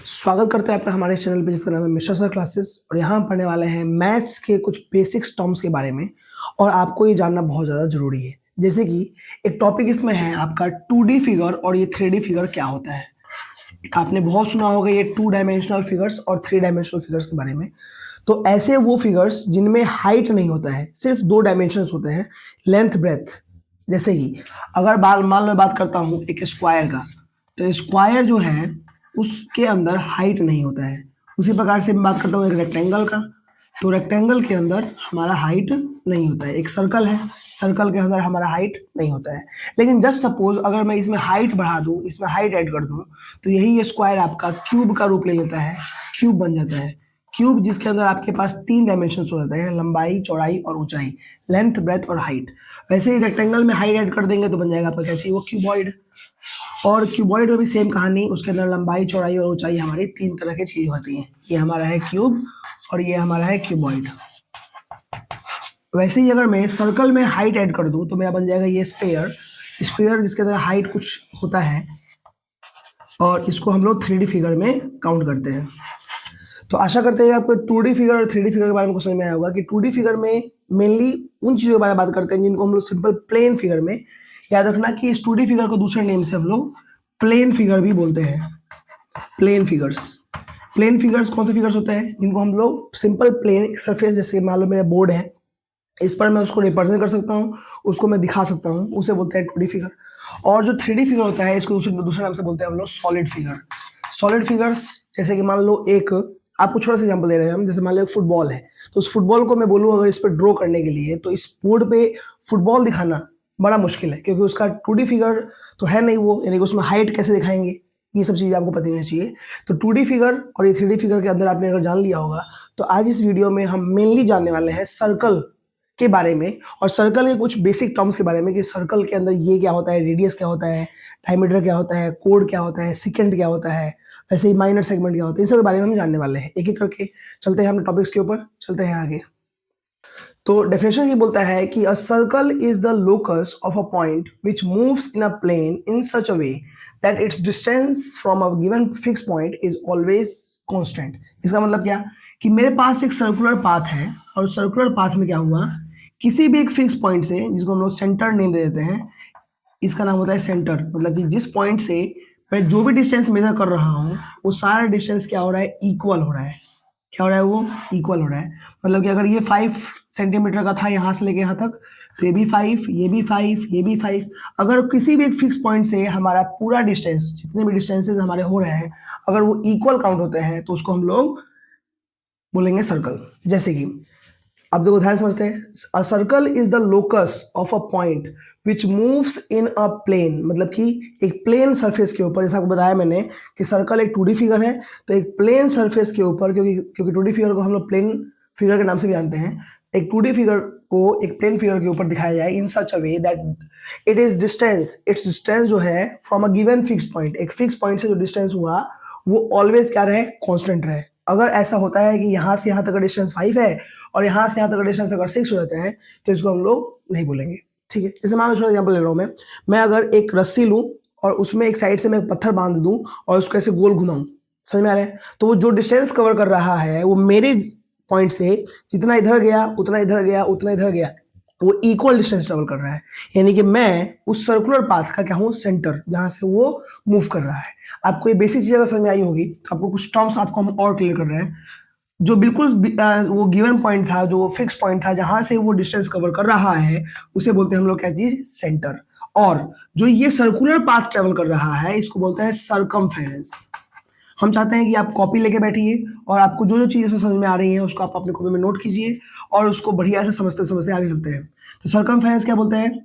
स्वागत करते हैं आपका हमारे चैनल पे जिसका नाम है मिश्रा सर क्लासेस और यहाँ हम पढ़ने वाले हैं मैथ्स के कुछ बेसिक्स टर्म्स के बारे में और आपको ये जानना बहुत ज़्यादा ज़रूरी है। जैसे कि एक टॉपिक इसमें है आपका 2D फिगर और ये 3D फिगर क्या होता है। आपने बहुत सुना होगा ये 2 डायमेंशनल फिगर्स और 3 डायमेंशनल फिगर्स के बारे में। तो ऐसे वो फिगर्स जिनमें हाइट नहीं होता है, सिर्फ 2 डायमेंशंस होते हैं, लेंथ ब्रेथ। जैसे कि अगर मान लो बात करता हूँ एक स्क्वायर का, तो स्क्वायर जो है उसके अंदर हाइट नहीं होता है। उसी प्रकार से मैं बात करता हूँ एक रेक्टेंगल का, तो रेक्टेंगल के अंदर हमारा हाइट नहीं होता है। एक सर्कल है, सर्कल के अंदर हमारा हाइट नहीं होता है। लेकिन जस्ट सपोज अगर मैं इसमें हाइट बढ़ा दूं, इसमें हाइट ऐड कर दूं, तो यही ये स्क्वायर आपका क्यूब का रूप ले लेता है, क्यूब बन जाता है। क्यूब जिसके अंदर आपके पास 3 डायमेंशंस हो जाते हैं, लंबाई, चौड़ाई और ऊंचाई, लेंथ, ब्रेथ और हाइट। वैसे ही रेक्टेंगल में हाइट ऐड कर देंगे तो बन जाएगा आपका क्या चाहिए, वो क्यूबॉइड। और क्यूबॉइड में भी सेम कहानी, उसके अंदर लंबाई, चौड़ाई और ऊंचाई हमारी 3 तरह की चीज होती हैं। ये हमारा है क्यूब और ये हमारा है क्यूबॉइड। वैसे ही अगर मैं सर्कल में हाइट ऐड कर दूं तो मेरा बन जाएगा ये स्फीयर, स्फीयर जिसके अंदर हाइट कुछ होता है और इसको हम लोग 3D फिगर में काउंट करते हैं। तो आशा करते हैं आपको 2D फिगर और 3D फिगर के बारे में कुछ समझ में आया होगा कि 2D फिगर में मेनली उन चीज़ों के बारे में बात करते हैं जिनको हम लोग सिंपल प्लेन फिगर में, याद रखना कि इस 2D फिगर को दूसरे नेम से हम लोग प्लेन फिगर भी बोलते हैं। प्लेन फिगर्स, प्लेन फिगर्स कौन से फिगर्स होते हैं जिनको हम लोग सिंपल प्लेन सरफेस, जैसे मान लो मेरा बोर्ड है, इस पर मैं उसको रिप्रेजेंट कर सकता हूँ, उसको मैं दिखा सकता हूँ, उसे बोलते हैं 2D फिगर। और जो 3D फिगर होता है इसको दूसरे नाम से बोलते हैं हम लोग सॉलिड फिगर। सॉलिड फिगर्स जैसे कि मान लो एक, आपको छोटा सा एग्जांपल दे रहे हैं हम, जैसे मान लो एक फुटबॉल है, तो उस फुटबॉल को मैं बोलूँ अगर इस पर ड्रॉ करने के लिए, तो इस बोर्ड पे फुटबॉल दिखाना बड़ा मुश्किल है क्योंकि उसका 2D फिगर तो है नहीं वो, यानी कि उसमें हाइट कैसे दिखाएंगे, ये सब चीज़ें आपको पता होनी चाहिए। तो 2D फिगर और ये 3D फिगर के अंदर आपने अगर जान लिया होगा, तो आज इस वीडियो में हम मेनली जानने वाले हैं सर्कल के बारे में और सर्कल के कुछ बेसिक टर्म्स के बारे में कि सर्कल के अंदर ये क्या होता है, रेडियस क्या होता है, डायमीटर क्या होता है, कोड क्या होता है, सेकंड क्या होता है, वैसे ही माइनर सेगमेंट क्या होता है, इन सब के बारे में हम जानने वाले हैं। एक एक करके चलते हैं अपने टॉपिक्स के ऊपर, चलते हैं आगे। तो डेफिनेशन ये बोलता है कि a circle is the locus of a point which moves in a plane in such a way that its distance from a given fix point is always constant. इसका मतलब क्या कि मेरे पास एक सर्कुलर पाथ है और सर्कुलर पाथ में क्या हुआ, किसी भी एक फिक्स पॉइंट से, जिसको हम लोग सेंटर नेम दे देते हैं, इसका नाम होता है सेंटर। मतलब कि जिस पॉइंट से मैं जो भी डिस्टेंस मेजर कर रहा हूँ वो सारा डिस्टेंस क्या हो रहा है, इक्वल हो रहा है। क्या हो रहा है, वो इक्वल हो रहा है। मतलब कि अगर ये 5 सेंटीमीटर का था यहाँ से लेके यहाँ तक, तो ये भी 5, ये भी 5, ये भी 5। अगर किसी भी एक फिक्स पॉइंट से हमारा पूरा डिस्टेंस, जितने भी डिस्टेंसेस हमारे हो रहे हैं, अगर वो इक्वल काउंट होते हैं तो उसको हम लोग बोलेंगे सर्कल। जैसे कि अब देखो ध्यान समझते हैं, a circle is the locus of a point which moves in a plane. मतलब कि एक प्लेन सरफेस के ऊपर, जैसा आपको बताया मैंने कि सर्कल एक 2D फिगर है, तो एक प्लेन सरफेस के ऊपर, क्योंकि 2D फिगर को हम लोग प्लेन फिगर के नाम से भी जानते हैं, एक 2D फिगर को एक प्लेन फिगर के ऊपर दिखाया जाए in such a way that it is distance, it's distance जो है from a given fix point, एक फिक्स पॉइंट से जो डिस्टेंस हुआ वो ऑलवेज क्या रहे, कांस्टेंट रहे। अगर ऐसा होता है कि यहाँ से यहाँ तक का डिस्टेंस 5 है और यहाँ से यहाँ तक का डिस्टेंस अगर 6 हो जाता है, तो इसको हम लोग नहीं बोलेंगे। ठीक है, जैसे मान लो छोटा एग्जाम्पल ले रहा हूँ मैं अगर एक रस्सी लूँ और उसमें एक साइड से मैं एक पत्थर बांध दूं और उसको ऐसे गोल घुमाऊं, समझ में आ रहा है, तो वो जो डिस्टेंस कवर कर रहा है वो मेरे पॉइंट से जितना इधर गया उतना इधर गया उतना इधर गया, वो इक्वल डिस्टेंस ट्रेवल कर रहा है। यानी कि मैं उस सर्कुलर पाथ का क्या हूँ, सेंटर, जहां से वो मूव कर रहा है। आपको ये बेसिक चीज अगर समझ में आई होगी तो आपको कुछ टर्म्स आपको हम और क्लियर कर रहे हैं। जो बिल्कुल वो गिवन पॉइंट था, जो फिक्स पॉइंट था जहां से वो डिस्टेंस कवर कर रहा है, उसे बोलते हैं हम लोग क्या चीज, सेंटर। और जो ये सर्कुलर पाथ ट्रेवल कर रहा है इसको बोलते हैं सरकमफेरेंस। हम चाहते हैं कि आप कॉपी लेके बैठिए और आपको जो जो चीज़ इसमें समझ में आ रही है उसको आप अपने कॉपी में नोट कीजिए और उसको बढ़िया से समझते समझते आगे चलते हैं। तो सरकमफेरेंस क्या बोलते हैं,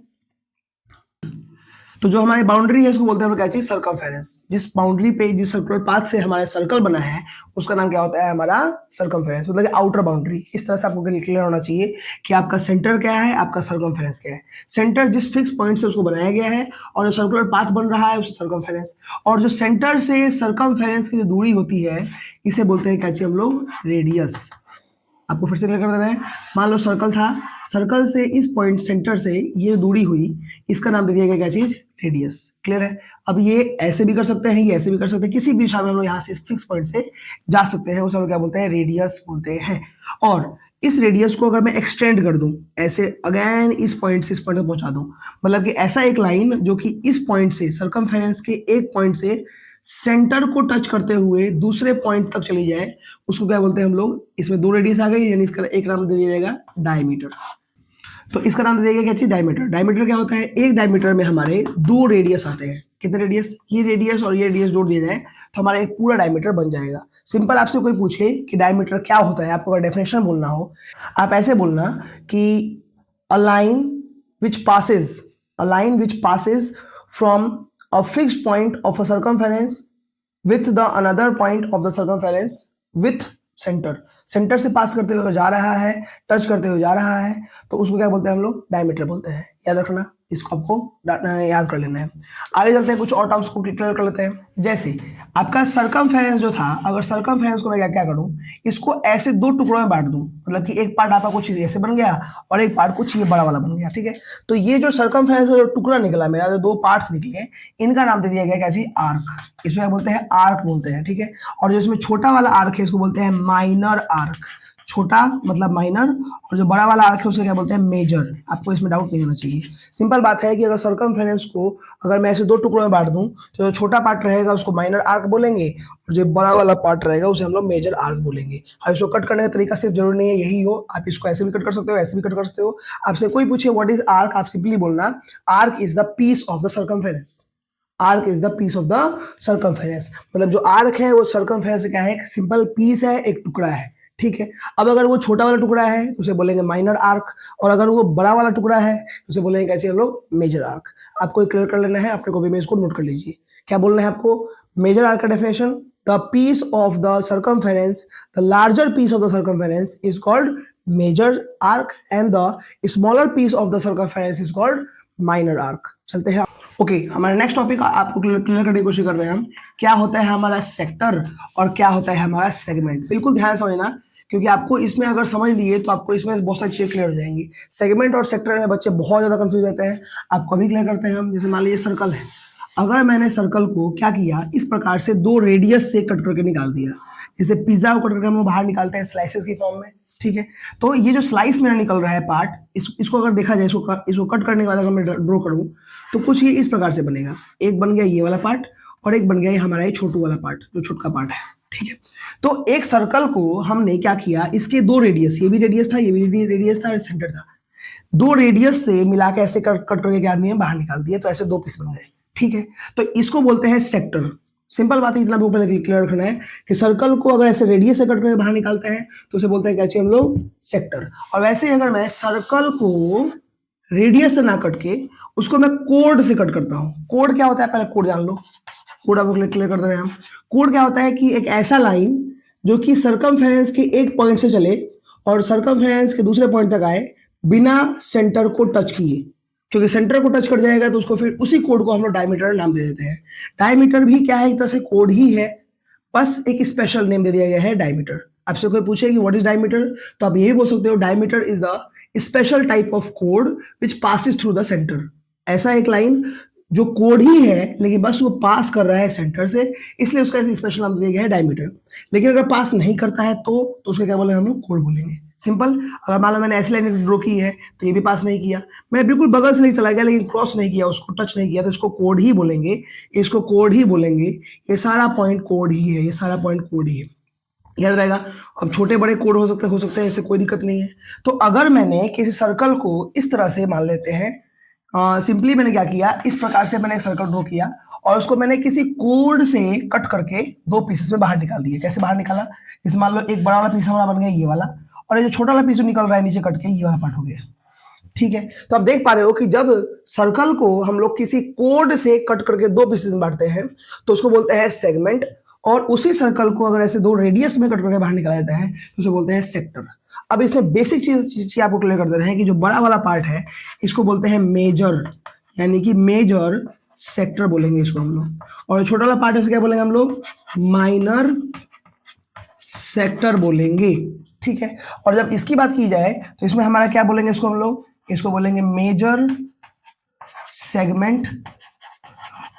तो जो हमारी बाउंड्री है इसको बोलते हैं हम लोग क्या चीज, सरकमफेरेंस। जिस बाउंड्री पे, जिस सर्कुलर पाथ से हमारा सर्कल बना है उसका नाम क्या होता है, हमारा सरकमफेरेंस। मतलब कि आउटर बाउंड्री। इस तरह से आपको क्लियर होना चाहिए कि आपका सेंटर क्या है, आपका सरकमफेरेंस क्या है। सेंटर जिस फिक्स पॉइंट से उसको बनाया गया है और जो सर्कुलर पाथ बन रहा है उसे सरकमफेरेंस। और जो सेंटर से सरकमफेरेंस की जो दूरी होती है इसे बोलते हैं क्या चीज हम लोग, रेडियस। आपको फिर से क्लियर कर देना है। मान लो सर्कल था, सर्कल से इस पॉइंट सेंटर से ये दूरी हुई, इसका नाम दे दिया गया क्या चीज, रेडियस। क्लियर है? अब ये ऐसे भी कर सकते हैं, ये ऐसे भी कर सकते हैं, किसी भी दिशा में हम लोग यहाँ से इस फिक्स पॉइंट से जा सकते हैं, उसे हम लोग क्या बोलते हैं? रेडियस बोलते हैं। और इस रेडियस को अगर मैं एक्सटेंड कर दूं, ऐसे अगेन इस पॉइंट से इस पॉइंट तक पहुंचा दूं, मतलब कि ऐसा एक लाइन जो कि इस पॉइंट से, सर्कमफेरेंस के एक पॉइंट से सेंटर को टच करते हुए दूसरे पॉइंट तक चली जाए, उसको क्या बोलते हैं हम लोग? इसमें दो रेडियस आ गई, यानी इसका एक नाम दे दिया जाएगा डायमीटर। तो इसका नाम दे दिया गया क्या चीज? डायमीटर। डायमीटर क्या होता है? एक डायमीटर में हमारे दो रेडियस आते हैं। कितने रेडियस? ये रेडियस और ये रेडियस जोड़ दिया जाए तो हमारा एक पूरा डायमीटर बन जाएगा। सिंपल, आपसे कोई पूछे कि डायमीटर क्या होता है, आपको अगर डेफिनेशन बोलना हो, आप ऐसे बोलना कि a line which passes from a fixed point of a circumference with the another point of the circumference with center। Centre से पास करते हुए जा रहा है, टच करते हुए जा रहा है, तो उसको क्या बोलते हैं हम लोग? डायमीटर बोलते हैं। याद रखना, इसको आपको याद कर लेना है। आगे चलते हैं, कुछ और टर्म्स को क्लियर कर लेते हैं। जैसे आपका सर्कमफेरेंस जो था, अगर सर्कमफेरेंस को मैं क्या करूं, इसको ऐसे दो टुकड़ों में बांट दूं, मतलब कि एक पार्ट आपका कुछ ऐसे बन गया और एक पार्ट कुछ ये बड़ा वाला बन गया। ठीक है? तो ये जो सर्कमफेरेंस का टुकड़ा निकला मेरा, जो दो पार्ट्स निकले, इनका नाम दे दिया गया क्या जी? आर्क। इसको क्या बोलते हैं? आर्क बोलते हैं। ठीक है? और जो इसमें छोटा वाला आर्क है, इसको बोलते हैं माइनर आर्क। छोटा मतलब माइनर, और जो बड़ा वाला आर्क है उसको क्या बोलते हैं? मेजर। आपको इसमें डाउट नहीं होना चाहिए। सिंपल बात है कि अगर सर्कमफेरेंस को अगर मैं ऐसे दो टुकड़ों में बांट दूं, तो जो छोटा पार्ट रहेगा उसको माइनर आर्क बोलेंगे, और जो बड़ा वाला पार्ट रहेगा उसे हम लोग मेजर आर्क बोलेंगे। और इसको कट करने का तरीका सिर्फ जरूरी नहीं है यही हो, आप इसको ऐसे भी कट कर सकते हो, ऐसे भी कट कर सकते हो। आपसे कोई पूछे व्हाट इज आर्क, आप सिंपली बोलना arc is the piece of the circumference. Arc is the piece of the circumference, मतलब जो आर्क है वो सर्कमफेरेंस क्या है? एक सिंपल पीस है, एक टुकड़ा है। ठीक है? अब अगर वो छोटा वाला टुकड़ा है तो उसे बोलेंगे माइनर आर्क, और अगर वो बड़ा वाला टुकड़ा है तो उसे बोलेंगे कैसे हम लोग? Major arc. आपको क्लियर कर लेना है, अपने कॉपी में इसको नोट कर लीजिए। क्या बोलना है आपको? मेजर आर्क का definition, the piece of the circumference, the larger piece of the circumference is called major arc, and the smaller piece of the circumference is called minor arc. चलते हैं ओके, हमारा नेक्स्ट टॉपिक आपको clear करने की कोशिश कर रहे हैं हम। क्या होता है हमारा सेक्टर और क्या होता है हमारा सेगमेंट? बिल्कुल ध्यान समझना, क्योंकि आपको इसमें अगर समझ लिए तो आपको इसमें बहुत सारी चीजें क्लियर हो जाएंगी। सेगमेंट और सेक्टर में बच्चे बहुत ज्यादा कंफ्यूज रहते हैं, आपको अभी क्लियर करते हैं हम। जैसे मान लीजिए सर्कल है, अगर मैंने सर्कल को क्या किया, इस प्रकार से दो रेडियस से कट करके निकाल दिया, जैसे पिज्जा को कट करके हम लोग बाहर निकालते हैं स्लाइसेस की फॉर्म में। ठीक है? तो ये जो स्लाइस मेरा निकल रहा है पार्ट, इसको अगर देखा जाए, इसको कट करने के बाद अगर मैं ड्रॉ करूं, तो कुछ ये इस प्रकार से बनेगा। एक बन गया ये वाला पार्ट, और एक बन गया ये हमारा ये छोटू वाला पार्ट, जो छोटका पार्ट है। ठीक है? तो एक सर्कल को हमने क्या किया, इसके दो रेडियस, ये भी रेडियस था, ये भी रेडियस था, और सेंटर था, दो रेडियस से मिला के ऐसे कट करके क्या नहीं बाहर निकाल दिए, तो ऐसे दो पीस बन गए। ठीक है? तो इसको बोलते हैं सेक्टर। सिंपल बात है, इतना भी ऊपर क्लियर रखना है कि सर्कल को अगर ऐसे रेडियस से कट करके बाहर निकालते हैं तो उसे बोलते हैं क्या चाहिए हम लोग? सेक्टर। और वैसे ही अगर मैं सर्कल को रेडियस से ना कट के उसको मैं कोड से कट करता हूं। कोड क्या होता है, पहले कोड जान लो। कोड आपको क्लियर कर दे रहे हैं हम। कोड क्या होता है कि एक ऐसा लाइन जो कि सर्कमफेरेंस के एक पॉइंट से चले और सर्कमफेरेंस के दूसरे पॉइंट तक आए बिना सेंटर को टच किए, क्योंकि सेंटर को टच कर जाएगा तो उसको फिर उसी कोड को हम लोग डायमीटर नाम दे देते हैं। डायमीटर भी क्या है, एक तरह से कोड ही है, बस एक स्पेशल नेम दे दिया गया है डायमीटर। आपसे कोई पूछे कि व्हाट इज डायमीटर, तो आप यही बोल सकते हो diameter is the special type of code which passes through the centre. ऐसा एक लाइन जो कोड ही है लेकिन बस वो पास कर रहा है सेंटर से, इसलिए उसका स्पेशल नाम दिया गया है डायमीटर। लेकिन अगर पास नहीं करता है तो उसको क्या बोलेंगे हम लोग? कोड बोलेंगे। सिंपल। अगर मान लो मैंने ऐसी लाइन ड्रॉ की है तो ये भी पास नहीं किया, मैं बिल्कुल बगल से नहीं चला गया लेकिन क्रॉस नहीं किया, उसको टच नहीं किया, तो इसको कोड ही बोलेंगे, इसको कोड ही बोलेंगे। ये सारा पॉइंट कोड ही है, ये सारा पॉइंट कोड ही है, याद रहेगा। अब छोटे बड़े कोड हो सकते हैं, ऐसे कोई दिक्कत नहीं है। तो अगर मैंने किसी सर्कल को इस तरह से मान लेते हैं, सिंपली मैंने क्या किया, इस प्रकार से मैंने एक सर्कल ड्रॉ किया और उसको मैंने किसी कोड से कट करके दो पीसेस में बाहर निकाल दिया। कैसे बाहर निकाला? जैसे मान लो एक बड़ा वाला पीस हमारा बन गया ये वाला, और ये जो छोटा वाला पीस निकल रहा है नीचे कट के, ये वाला पार्ट हो गया। ठीक है? तो आप देख पा रहे हो कि जब सर्कल को हम लोग किसी कोड से कट करके दो पीसेस में बांटते हैं तो उसको बोलते हैं सेगमेंट, और उसी सर्कल को अगर ऐसे दो रेडियस में कट करके बाहर निकाला जाता है तो उसे बोलते हैं सेक्टर। अब इसमें बेसिक चीज आपको क्लियर कर दे रहे हैं कि जो बड़ा वाला पार्ट है इसको बोलते हैं मेजर, यानी कि मेजर सेक्टर बोलेंगे इसको हम लोग, और छोटा वाला पार्ट है क्या बोलेंगे हम लोग? माइनर सेक्टर बोलेंगे। ठीक है? और जब इसकी बात की जाए तो इसमें हमारा क्या बोलेंगे इसको हम लोग? इसको बोलेंगे मेजर सेगमेंट,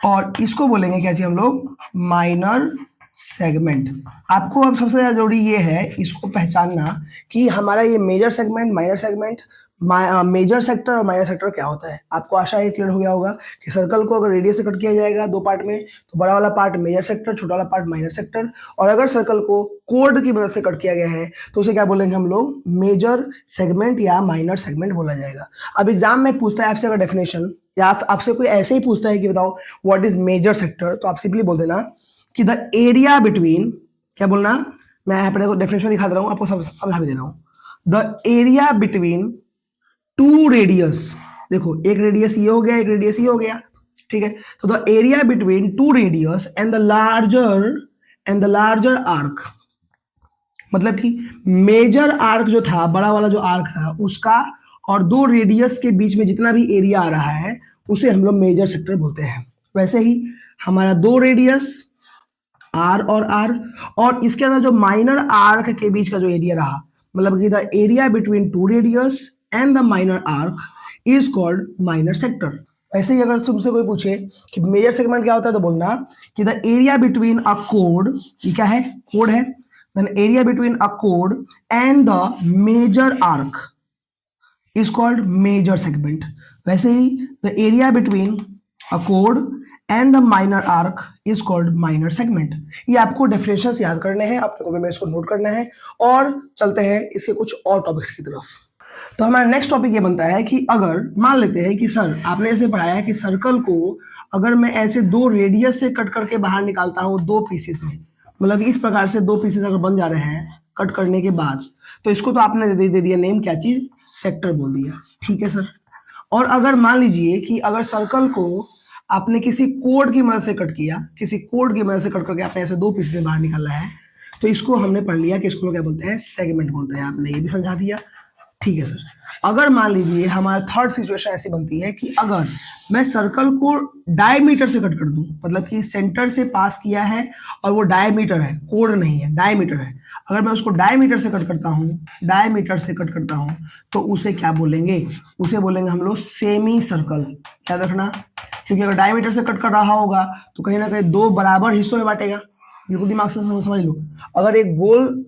और इसको बोलेंगे क्या चाहिए हम लोग, माइनर सेगमेंट। आपको अब सबसे ज्यादा जरूरी ये है इसको पहचानना कि हमारा ये major segment, minor segment, major sector और माइनर सेक्टर क्या होता है। आपको आशा है क्लियर हो गया होगा कि सर्कल को अगर रेडियस से कट किया जाएगा दो पार्ट में, तो बड़ा वाला पार्ट मेजर सेक्टर, छोटा वाला पार्ट माइनर सेक्टर। और अगर सर्कल को कोड की मदद से कट किया गया है तो उसे क्या बोलेंगे हम लोग, मेजर सेगमेंट या माइनर सेगमेंट बोला जाएगा। अब एग्जाम में पूछता है आपसे अगर डेफिनेशन, या आपसे कोई ऐसे ही पूछता है कि बताओ व्हाट इज मेजर सेक्टर, तो आप सिंपली बोल देना कि द एरिया बिटवीन, क्या बोलना, मैं यहाँ पर डेफिनेशन दिखा दे रहा हूँ, आपको समझा भी दे रहा हूँ। The area between two radius, देखो एक रेडियस ये हो गया, एक रेडियस ये हो गया, ठीक है। तो the area between two radius and the larger arc, मतलब कि मेजर आर्क जो था, बड़ा वाला जो आर्क था उसका, और दो रेडियस के बीच में जितना भी एरिया आ रहा है उसे हम लोग मेजर सेक्टर बोलते हैं। वैसे ही हमारा दो रेडियस आर और आर, और इसके अंदर जो माइनर आर्क के बीच का जो एरिया रहा, मतलब कि the area between two radius and the minor arc is called minor sector. ऐसे ही अगर तुमसे कोई पूछे कि मेजर सेगमेंट क्या होता है तो बोलना कि द एरिया बिटवीन अ कोड, ये क्या है, कोड है, देन एरिया बिटवीन अ कोड and the major arc is called major segment. वैसे ही द एरिया बिटवीन अ कोड and the minor arc is called minor segment. ये आपको डेफिनेशंस याद करने हैं, अपने कॉपी में इसको नोट करना है, और चलते हैं इसके कुछ और टॉपिक्स की तरफ। तो हमारा नेक्स्ट टॉपिक ये बनता है कि अगर मान लेते हैं कि सर आपने ऐसे पढ़ाया है कि सर्कल को अगर मैं ऐसे दो रेडियस से कट करके बाहर निकालता हूँ दो पीसेस में, मतलब इस प्रकार से दो पीसेस अगर बन जा रहे हैं कट करने के बाद, तो इसको तो आपने दे दिया नेम, क्या चीज, सेक्टर बोल दिया, ठीक है सर। और अगर मान लीजिए कि अगर सर्कल को आपने किसी कोड की मदद से कट किया, किसी कोड की मदद से कट करके आपने ऐसे दो पीसेस से बाहर निकाला है, तो इसको हमने पढ़ लिया कि इसको क्या बोलते हैं, सेगमेंट बोलते हैं। आपने ये भी समझा दिया, ठीक है सर। अगर मान लीजिए हमारा थर्ड सिचुएशन ऐसी बनती है कि अगर मैं सर्कल को डायमीटर से कट कर दूं, मतलब कि सेंटर से पास किया है और वो डायमीटर है, कोड नहीं है, डायमीटर है, अगर मैं उसको डायमीटर से कट करता हूं, डायमीटर से कट करता हूं, तो उसे क्या बोलेंगे, उसे बोलेंगे हम लोग सेमी सर्कल। याद रखना, क्योंकि अगर डायमीटर से कट कर रहा होगा तो कहीं ना कहीं दो बराबर हिस्सों में बांटेगा, बिल्कुल दिमाग से समझ लो। अगर एक गोल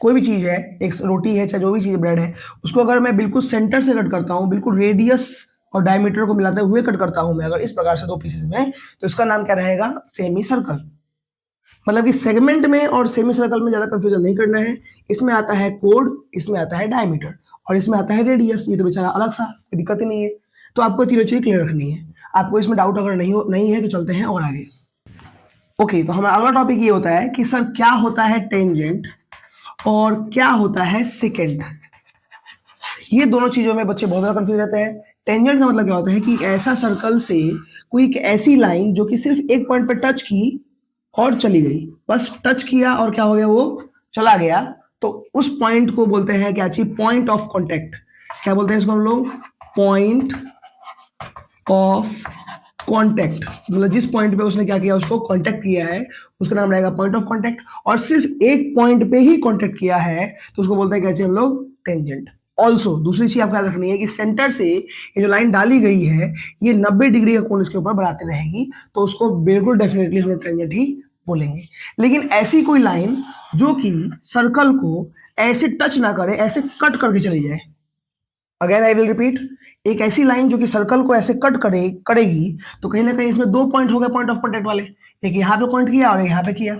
कोई भी चीज है, एक रोटी है, चाहे जो भी चीज ब्रेड है, उसको अगर मैं बिल्कुल सेंटर से कट करता हूँ, बिल्कुल रेडियस और डायमीटर को मिलाते हुए कट करता हूं मैं अगर इस प्रकार से दो पीसेस में, तो इसका नाम क्या रहेगा, सेमी सर्कल। मतलब कि सेगमेंट में और सेमी सर्कल में ज्यादा कंफ्यूजन नहीं करना है। इसमें आता है कोड, इसमें आता है डायमीटर, और इसमें आता है रेडियस, ये तो बेचारा अलग सा, कोई दिक्कत ही नहीं है। तो आपको तीनों चीज क्लियर रखनी है। आपको इसमें डाउट अगर नहीं है तो चलते हैं और आगे। ओके, तो हमारा अगला टॉपिक ये होता है कि सर क्या होता है टेंजेंट और क्या होता है सेकेंट। ये दोनों चीजों में बच्चे बहुत ज्यादा कंफ्यूज रहते हैं। टेंजेंट का मतलब क्या होता है कि एक ऐसा सर्कल से कोई एक ऐसी लाइन जो कि सिर्फ एक पॉइंट पे टच की और चली गई, बस टच किया और क्या हो गया, वो चला गया, तो उस पॉइंट को बोलते हैं क्या चीज, पॉइंट ऑफ कॉन्टेक्ट। क्या बोलते हैं इसको हम लोग, पॉइंट ऑफ कॉन्टेक्ट। मतलब जिस पॉइंट पे उसने क्या किया, उसको कॉन्टेक्ट किया है, उसका नाम रहेगा पॉइंट ऑफ कॉन्टेक्ट। और सिर्फ एक पॉइंट पे ही कॉन्टेक्ट किया है तो उसको बोलते हैं क्या चाहिए हम लोग, टेंजेंट। ऑल्सो दूसरी चीज आपको याद रखनी है कि सेंटर से ये जो लाइन डाली गई है ये 90 डिग्री का कोण इसके ऊपर बढ़ाते रहेगी, तो उसको बिल्कुल डेफिनेटली हम लोग टेंजेंट ही बोलेंगे। लेकिन ऐसी कोई लाइन जो कि सर्कल को ऐसे टच ना करे, ऐसे कट करके चली जाए, अगेन आई विल रिपीट, एक ऐसी लाइन जो कि सर्कल को ऐसे कट करेगी, तो कहीं ना कहीं इसमें दो पॉइंट हो गए पॉइंट ऑफ कॉन्टेक्ट वाले, एक यहाँ पे पॉइंट किया और एक यहाँ पे किया,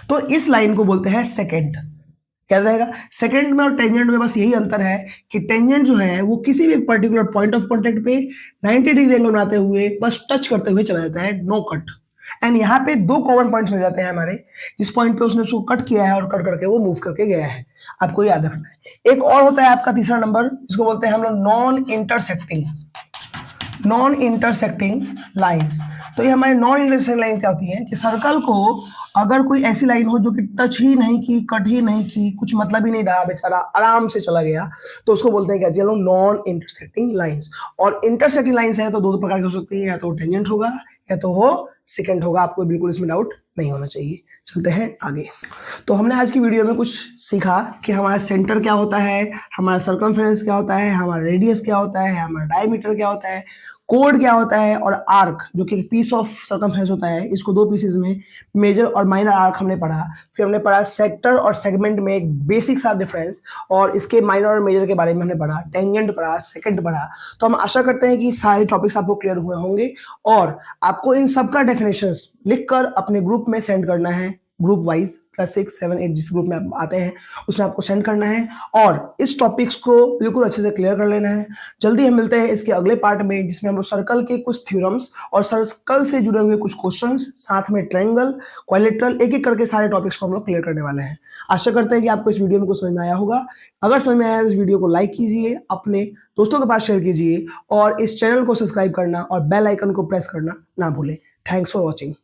तो इस लाइन को बोलते हैं सेकेंड। याद रहेगा, सेकेंड में और टेंजेंट में बस यही अंतर है कि टेंजेंट जो है वो किसी भी एक पर्टिकुलर पॉइंट ऑफ कॉन्टेक्ट पे 90 डिग्री एंगल बनाते हुए बस टच करते हुए चला जाता है, नो कट। एंड यहाँ पे दो कॉमन पॉइंट्स मिल जाते हैं हमारे, जिस पॉइंट पे उसने उसको कट किया है और कट करके वो मूव करके गया है, आपको याद रखना है। एक और होता है आपका तीसरा नंबर, जिसको बोलते हैं हम लोग नॉन इंटरसेक्टिंग लाइंस। तो ये हमारे नॉन इंटरसेक्टिंग लाइन क्या होती है कि सर्कल को अगर कोई ऐसी लाइन हो जो कि टच ही नहीं की, कट ही नहीं की, कुछ मतलब ही नहीं रहा, बेचारा आराम से चला गया, तो उसको बोलते हैं क्या, चलो नॉन इंटरसेक्टिंग लाइंस। और इंटरसेक्टिंग लाइंस है तो दो प्रकार की हो सकती है, या तो टेंजेंट होगा या तो वो सेकेंड होगा, आपको बिल्कुल इसमें डाउट नहीं होना चाहिए। चलते हैं आगे। तो हमने आज की वीडियो में कुछ सीखा कि हमारा सेंटर क्या होता है, हमारा सर्कमफेरेंस क्या होता है, हमारा रेडियस क्या होता है, हमारा डायमीटर क्या होता है, कोड क्या होता है और आर्क जो कि पीस ऑफ सर्कमफ्रेंस होता है, इसको दो पीसेज में मेजर और माइनर आर्क हमने पढ़ा। फिर हमने पढ़ा सेक्टर और सेगमेंट में एक बेसिक सा डिफरेंस, और इसके माइनर और मेजर के बारे में हमने पढ़ा, टेंजेंट पढ़ा, सेकंड पढ़ा। तो हम आशा करते हैं कि सारे टॉपिक्स आपको क्लियर हुए होंगे और आपको इन सब का डेफिनेशंस लिखकर अपने ग्रुप में सेंड करना है, ग्रुप वाइज क्लास 6, 7, 8 जिस ग्रुप में आप आते हैं उसमें आपको सेंड करना है और इस टॉपिक्स को बिल्कुल अच्छे से क्लियर कर लेना है। जल्दी हम मिलते हैं इसके अगले पार्ट में, जिसमें हम लोग सर्कल के कुछ थ्योरम्स और सर्कल से जुड़े हुए कुछ क्वेश्चंस, साथ में ट्रायंगल, क्वाड्रिलेटरल, एक एक करके सारे टॉपिक्स को हम लोग क्लियर करने वाले हैं। आशा करते हैं कि आपको इस वीडियो में कुछ समझ में आया होगा। अगर समझ में आया तो इस वीडियो को लाइक कीजिए, अपने दोस्तों के पास शेयर कीजिए और इस चैनल को सब्सक्राइब करना और बेल आइकन को प्रेस करना ना भूलें। Thanks for watching.